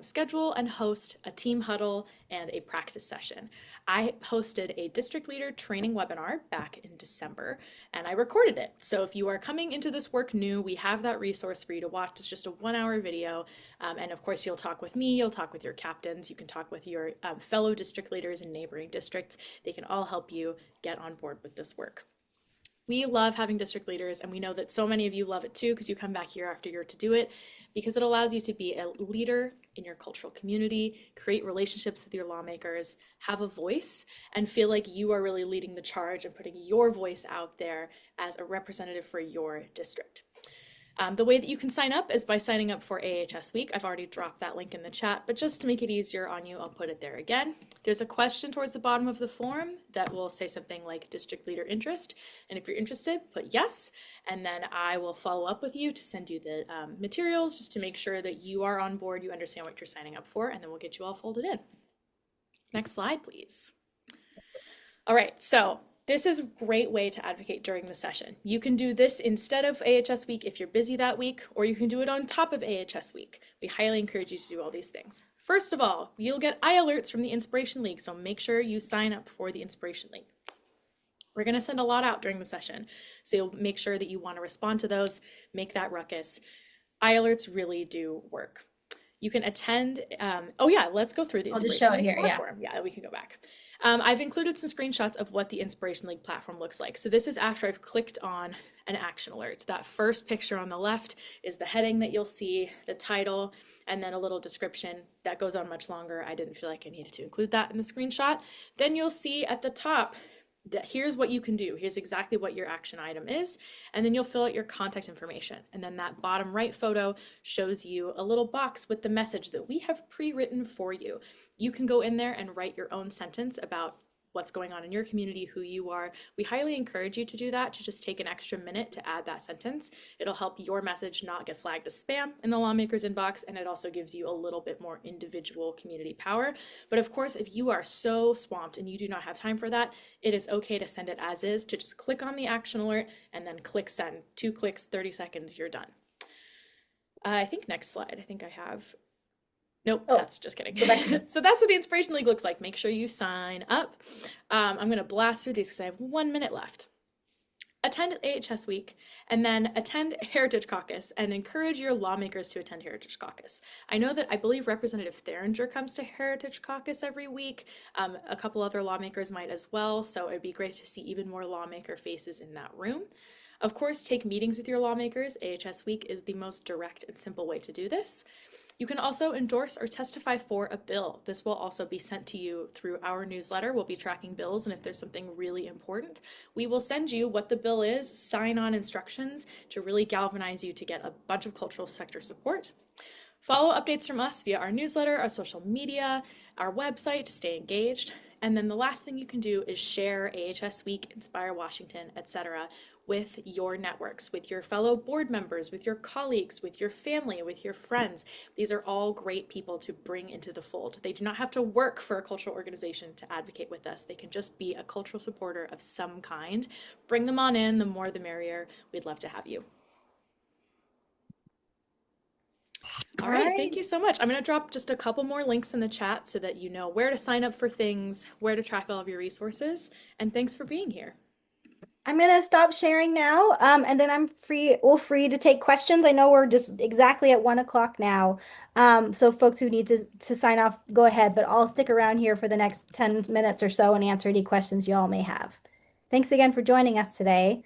schedule and host a team huddle and a practice session. I hosted a district leader training webinar back in December, and I recorded it. So if you are coming into this work new, we have that resource for you to watch. It's just a 1-hour video. And of course, you'll talk with me, you'll talk with your captains, you can talk with your fellow district leaders in neighboring districts. They can all help you get on board with this work. We love having district leaders, and we know that so many of you love it too because you come back year after year to do it, because it allows you to be a leader in your cultural community, create relationships with your lawmakers, have a voice, and feel like you are really leading the charge and putting your voice out there as a representative for your district. The way that you can sign up is by signing up for AHS Week. I've already dropped that link in the chat, but just to make it easier on you, I'll put it there again. There's a question towards the bottom of the form that will say something like district leader interest. And if you're interested, put yes, and then I will follow up with you to send you the materials just to make sure that you are on board, you understand what you're signing up for, and then we'll get you all folded in. Next slide, please. All right, so this is a great way to advocate during the session. You can do this instead of AHS Week if you're busy that week, or you can do it on top of AHS Week. We highly encourage you to do all these things. First of all, you'll get alerts from the Inspiration League, so make sure you sign up for the Inspiration League. We're going to send a lot out during the session, so you'll make sure that you want to respond to those, make that ruckus. Alerts really do work. You can attend, oh yeah, let's go through the Inspiration League platform. Yeah, we can go back. I've included some screenshots of what the Inspiration League platform looks like. So this is after I've clicked on an action alert. That first picture on the left is the heading that you'll see, the title, and then a little description that goes on much longer. I didn't feel like I needed to include that in the screenshot. Then you'll see at the top that here's what you can do. Here's exactly what your action item is. And then you'll fill out your contact information. And then that bottom right photo shows you a little box with the message that we have pre-written for you. You can go in there and write your own sentence about what's going on in your community, who you are. We highly encourage you to do that, to just take an extra minute to add that sentence. It'll help your message not get flagged as spam in the lawmaker's inbox, and it also gives you a little bit more individual community power. But of course, if you are so swamped and you do not have time for that, it is okay to send it as is, to just click on the action alert and then click send. 2 clicks, 30 seconds, you're done. I think next slide, I think I have. Nope, that's just kidding. So that's what the Inspiration League looks like. Make sure you sign up. I'm going to blast through these because I have 1 minute left. Attend AHS Week, and then attend Heritage Caucus and encourage your lawmakers to attend Heritage Caucus. I know that I believe Representative Theringer comes to Heritage Caucus every week. A couple other lawmakers might as well, so it'd be great to see even more lawmaker faces in that room. Of course, take meetings with your lawmakers. AHS Week is the most direct and simple way to do this. You can also endorse or testify for a bill. This will also be sent to you through our newsletter. We'll be tracking bills, and if there's something really important, we will send you what the bill is, sign-on instructions to really galvanize you to get a bunch of cultural sector support. Follow updates from us via our newsletter, our social media, our website to stay engaged. And then the last thing you can do is share AHS Week, Inspire Washington, etc. with your networks, with your fellow board members, with your colleagues, with your family, with your friends. These are all great people to bring into the fold. They do not have to work for a cultural organization to advocate with us. They can just be a cultural supporter of some kind. Bring them on in, the more the merrier. We'd love to have you. All right, thank you so much. I'm going to drop just a couple more links in the chat so that you know where to sign up for things, where to track all of your resources, and thanks for being here. I'm going to stop sharing now, and then we're free to take questions. I know we're just exactly at 1 o'clock now, so folks who need to sign off, go ahead, but I'll stick around here for the next 10 minutes or so and answer any questions you all may have. Thanks again for joining us today.